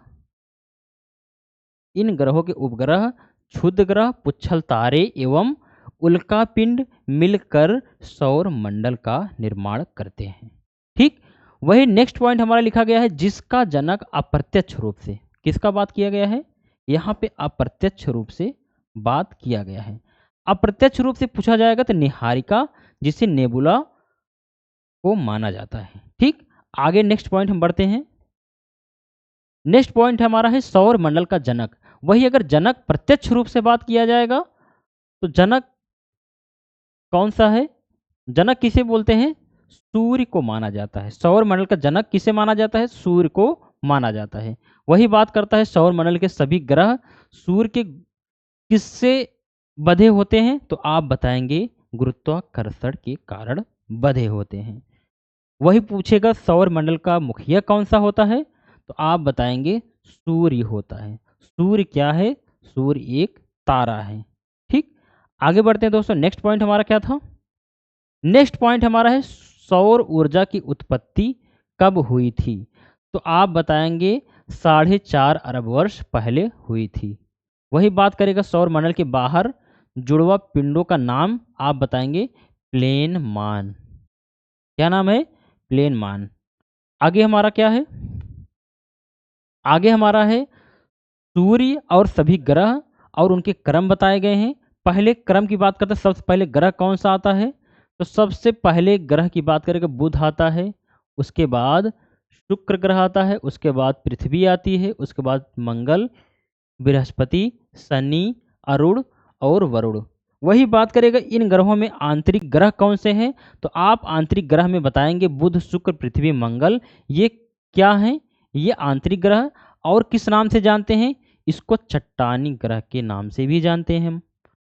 इन ग्रहों के उपग्रह, क्षुद्र ग्रह, पुच्छल तारे एवं उल्का पिंड मिलकर सौर मंडल का निर्माण करते हैं। ठीक। वही नेक्स्ट पॉइंट हमारा लिखा गया है, जिसका जनक अप्रत्यक्ष रूप से, किसका बात किया गया है, यहाँ पे अप्रत्यक्ष रूप से बात किया गया है। अप्रत्यक्ष रूप से पूछा जाएगा तो निहारिका, जिसे नेबुला को माना जाता है। ठीक। आगे नेक्स्ट पॉइंट हम बढ़ते हैं। नेक्स्ट पॉइंट हमारा है सौर मंडल का जनक। वही अगर जनक प्रत्यक्ष रूप से बात किया जाएगा तो जनक कौन सा है, जनक किसे बोलते हैं, सूर्य को माना जाता है। सौर मंडल का जनक किसे माना जाता है, सूर्य को माना जाता है। वही बात करता है सौर मंडल के सभी ग्रह सूर्य के किससे बंधे होते हैं, तो आप बताएंगे गुरुत्वाकर्षण के कारण बंधे होते हैं। वही पूछेगा सौर मंडल का मुखिया कौन सा होता है, तो आप बताएंगे सूर्य होता है। सूर्य क्या है, सूर्य एक तारा है। ठीक। आगे बढ़ते हैं दोस्तों, नेक्स्ट पॉइंट हमारा क्या था। नेक्स्ट पॉइंट हमारा है सौर ऊर्जा की उत्पत्ति कब हुई थी, तो आप बताएंगे 4.5 अरब वर्ष पहले हुई थी। वही बात करेगा सौर मंडल के बाहर जुड़वा पिंडों का नाम, आप बताएंगे प्लेन मान। क्या नाम है, प्लेन मान। आगे हमारा क्या है, आगे हमारा है सूर्य और सभी ग्रह और उनके क्रम बताए गए हैं। पहले क्रम की बात करते हैं, सबसे पहले ग्रह कौन सा आता है, तो सबसे पहले ग्रह की बात करेंगे बुध आता है, उसके बाद शुक्र ग्रह आता है, उसके बाद पृथ्वी आती है, उसके बाद मंगल, बृहस्पति, शनि, अरुण और वरुण। वही बात करेगा इन ग्रहों में आंतरिक ग्रह कौन से हैं, तो आप आंतरिक ग्रह में बताएंगे बुध, शुक्र, पृथ्वी, मंगल। ये क्या हैं, ये आंतरिक ग्रह। और किस नाम से जानते हैं, इसको चट्टानी ग्रह के नाम से भी जानते हैं हम।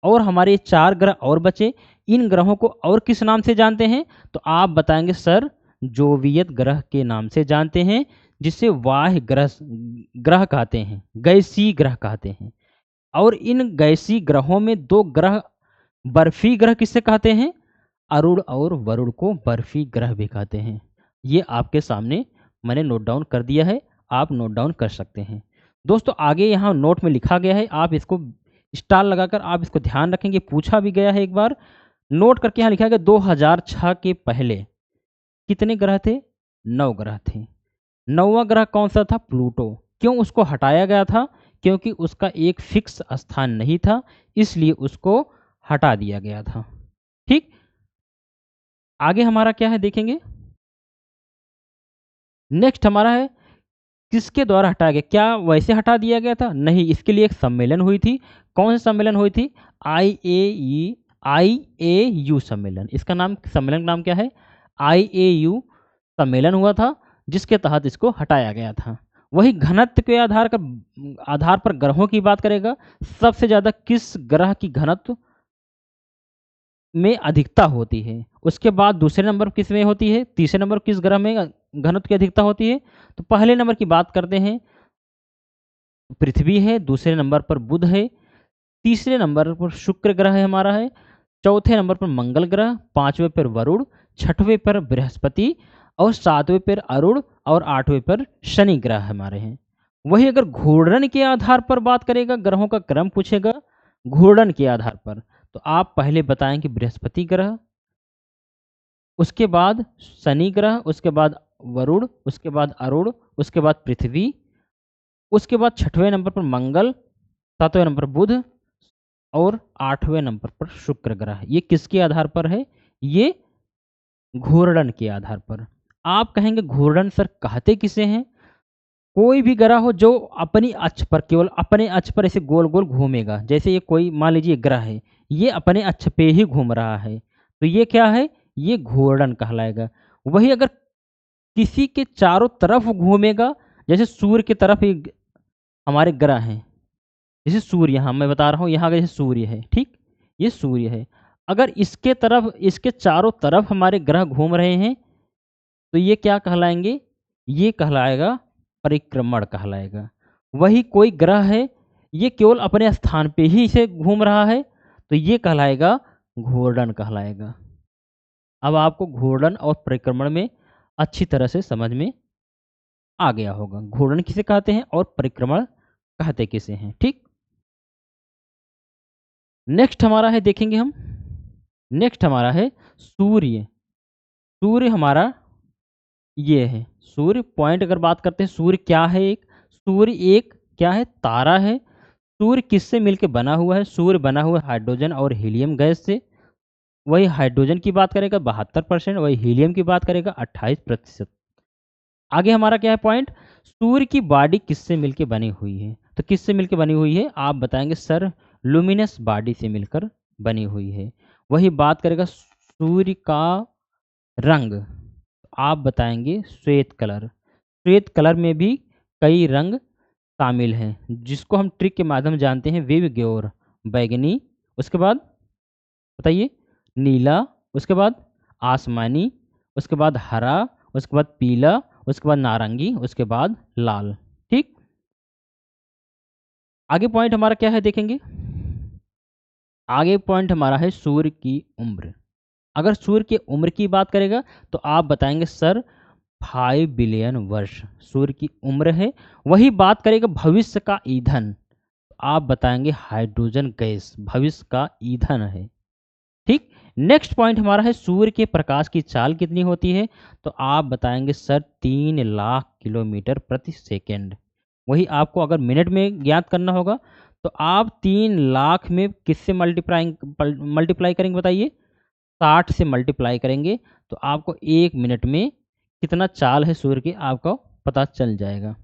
और हमारे 4 ग्रह और बचे, इन ग्रहों को और किस नाम से जानते हैं, तो आप बताएंगे सर जोवियत ग्रह के नाम से जानते हैं, जिसे वाह्य ग्रह ग्रह कहते हैं, गैसीय ग्रह कहते हैं। और इन गैसीय ग्रहों में 2 ग्रह बर्फी ग्रह किससे कहते हैं, अरुण और वरुण को बर्फी ग्रह भी कहते हैं। ये आपके सामने मैंने नोट डाउन कर दिया है, आप नोट डाउन कर सकते हैं। दोस्तों आगे यहाँ नोट में लिखा गया है, आप इसको स्टार लगाकर आप इसको ध्यान रखेंगे, पूछा भी गया है एक बार। नोट करके यहाँ लिखा गया 2006 के पहले कितने ग्रह थे, 9 ग्रह थे। 9वां ग्रह कौन सा था? प्लूटो। क्यों उसको हटाया गया था? क्योंकि उसका एक फिक्स स्थान नहीं था, इसलिए उसको हटा दिया गया था। ठीक, आगे हमारा क्या है देखेंगे। नेक्स्ट हमारा है किसके द्वारा हटाया गया? क्या वैसे हटा दिया गया था? नहीं, इसके लिए एक सम्मेलन हुई थी। कौन सी सम्मेलन हुई थी? आई ए यू सम्मेलन। इसका नाम, सम्मेलन का नाम क्या है? IAU सम्मेलन हुआ था, जिसके तहत इसको हटाया गया था। वही घनत्व के आधार पर ग्रहों की बात करेगा। सबसे ज़्यादा किस ग्रह की घनत्व में अधिकता होती है? उसके बाद दूसरे नंबर किस में होती है? तीसरे नंबर किस ग्रह में घनत्व की अधिकता होती है? तो पहले नंबर की बात करते हैं, पृथ्वी है। दूसरे नंबर पर बुध है। तीसरे नंबर पर शुक्र ग्रह है हमारा है। चौथे नंबर पर मंगल ग्रह। पांचवें पर वरुण। छठवें पर बृहस्पति। और सातवें पर अरुण। और आठवें पर शनि ग्रह हमारे हैं। वही अगर घूर्णन के आधार पर बात करेगा, ग्रहों का क्रम पूछेगा घूर्णन के आधार पर, तो आप पहले बताएं कि बृहस्पति ग्रह, उसके बाद शनि ग्रह, उसके बाद वरुण, उसके बाद अरुण, उसके बाद पृथ्वी, उसके बाद छठवें नंबर पर मंगल, सातवें नंबर बुध और आठवें नंबर पर शुक्र ग्रह। ये किसके आधार पर है? ये घूर्णन के आधार पर। आप कहेंगे घूर्णन सर कहते किसे हैं? कोई भी ग्रह हो जो अपनी अक्ष पर, केवल अपने अक्ष पर ऐसे गोल गोल घूमेगा। जैसे ये कोई मान लीजिए ग्रह है, ये अपने अक्ष पे ही घूम रहा है, तो ये क्या है? ये घूर्णन कहलाएगा। वही अगर किसी के चारों तरफ घूमेगा, जैसे सूर्य की तरफ एक हमारे ग्रह हैं, जैसे सूर्य, यहाँ मैं बता रहा हूँ, यहाँ का जैसे सूर्य है, ठीक, ये सूर्य है। अगर इसके तरफ, इसके चारों तरफ हमारे ग्रह घूम रहे हैं, तो ये क्या कहलाएंगे? ये कहलाएगा परिक्रमण कहलाएगा। वही कोई ग्रह है, ये केवल अपने स्थान पे ही इसे घूम रहा है, तो ये कहलाएगा घूर्णन कहलाएगा। अब आपको घूर्णन और परिक्रमण में अच्छी तरह से समझ में आ गया होगा, घूर्णन किसे कहते हैं और परिक्रमण कहते किसे हैं। ठीक, नेक्स्ट हमारा है, देखेंगे हम, नेक्स्ट हमारा है सूर्य। सूर्य हमारा ये है। सूर्य पॉइंट अगर बात करते हैं, सूर्य क्या है? एक सूर्य एक क्या है? तारा है। सूर्य किससे मिलकर बना हुआ है? सूर्य बना हुआ है हाइड्रोजन और हीलियम गैस से। वही हाइड्रोजन की बात करेगा 72%, वही हीलियम की बात करेगा 28%। आगे हमारा क्या है पॉइंट? सूर्य की बॉडी किससे मिलकर बनी हुई है? तो किससे मिलकर बनी हुई है? आप बताएंगे सर लुमिनस बॉडी से मिलकर बनी हुई है। वही बात करेगा सूर्य का रंग, आप बताएंगे श्वेत कलर। श्वेत कलर में भी कई रंग शामिल हैं, जिसको हम ट्रिक के माध्यम जानते हैं, विवग्योर, बैगनी, उसके बाद बताइए नीला, उसके बाद आसमानी, उसके बाद हरा, उसके बाद पीला, उसके बाद नारंगी, उसके बाद लाल। ठीक, आगे पॉइंट हमारा क्या है देखेंगे। आगे पॉइंट हमारा है सूर्य की उम्र। अगर सूर्य की उम्र की बात करेगा, तो आप बताएंगे सर 5 बिलियन वर्ष सूर्य की उम्र है। वही बात करेगा भविष्य का ईंधन, आप बताएंगे हाइड्रोजन गैस भविष्य का ईंधन है। ठीक, नेक्स्ट पॉइंट हमारा है सूर्य के प्रकाश की चाल कितनी होती है? तो आप बताएंगे सर 3 लाख किलोमीटर प्रति सेकेंड। वही आपको अगर मिनट में ज्ञात करना होगा, तो आप 3 लाख में किससे मल्टीप्लाई करेंगे बताइए? 60 से मल्टीप्लाई करेंगे, तो आपको 1 मिनट में कितना चाल है सूर्य की आपको पता चल जाएगा।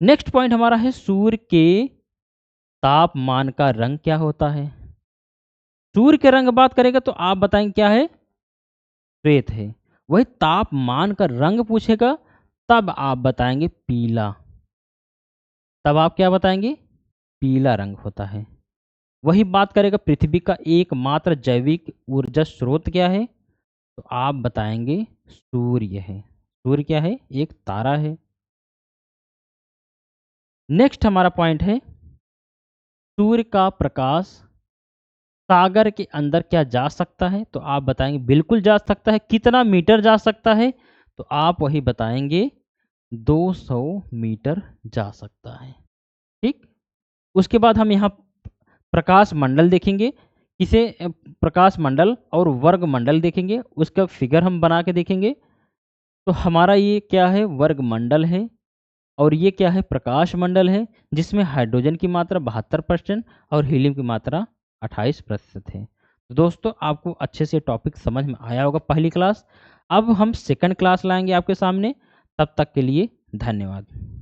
नेक्स्ट पॉइंट हमारा है सूर्य के तापमान का रंग क्या होता है? सूर्य के रंग बात करेगा तो आप बताएंगे क्या है? श्वेत है। वही तापमान का रंग पूछेगा, तब आप बताएंगे पीला। तब आप क्या बताएंगे? पीला रंग होता है। वही बात करेगा पृथ्वी का एकमात्र जैविक ऊर्जा स्रोत क्या है? तो आप बताएंगे सूर्य है। सूर्य क्या है? एक तारा है। नेक्स्ट हमारा पॉइंट है सूर्य का प्रकाश सागर के अंदर क्या जा सकता है? तो आप बताएंगे बिल्कुल जा सकता है। कितना मीटर जा सकता है? तो आप वही बताएंगे 200 मीटर जा सकता है। ठीक, उसके बाद हम यहाँ प्रकाश मंडल देखेंगे। किसे प्रकाश मंडल और वर्ग मंडल देखेंगे, उसका फिगर हम बना के देखेंगे। तो हमारा ये क्या है, वर्ग मंडल है, और ये क्या है, प्रकाश मंडल है, जिसमें हाइड्रोजन की मात्रा 72% और हीलियम की मात्रा 28% है। तो दोस्तों आपको अच्छे से टॉपिक समझ में आया होगा पहली क्लास। अब हम सेकंड क्लास लाएंगे आपके सामने। तब तक के लिए धन्यवाद।